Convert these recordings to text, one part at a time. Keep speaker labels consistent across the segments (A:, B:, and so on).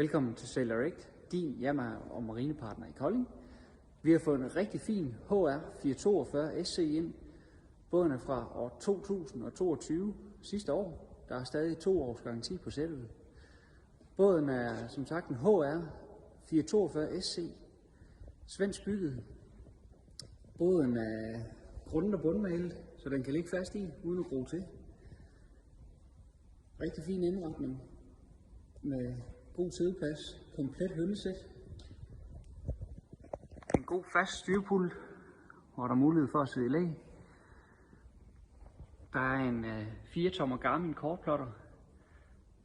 A: Velkommen til Sail Direct, din Yamaha og marinepartner i Kolding. Vi har fået en rigtig fin HR 442 SC ind. Båden er fra år 2022, sidste år. Der er stadig 2 års garanti på sættet. Båden er som sagt en HR 442 SC, svensk bygget. Båden er grund- og bundmalet, så den kan ligge fast i, uden at gro til. Rigtig fin indretning med god sideplads, komplet hønsesæt. En god fast styrpult, hvor der er mulighed for at sidde i læ. Der er en 4-tommer Garmin kortplotter,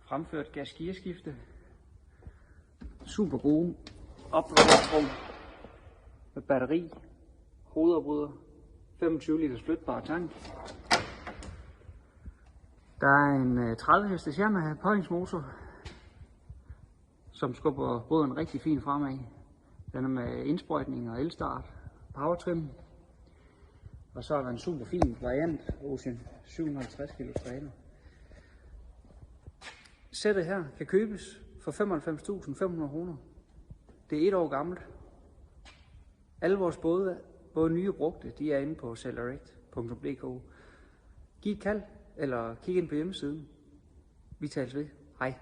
A: fremført gas-gearskifte. Super gode opbevaringsrum med batteri, hovedopbryder, 25 liters flytbar tank. Der er en 30 hestes Yamaha påhængsmotor, som skubber båden rigtig fint fremad. Den er med indsprøjtning og elstart, powertrim. Og så er der en super fin variant, Ocean 750 kg træner. Sættet her kan købes for 95.500 kroner. Det er 1 år gammelt. Alle vores både nye og brugte, de er inde på saildirect.dk. Giv et kald eller kig ind på hjemmesiden. Vi tales ved. Hej.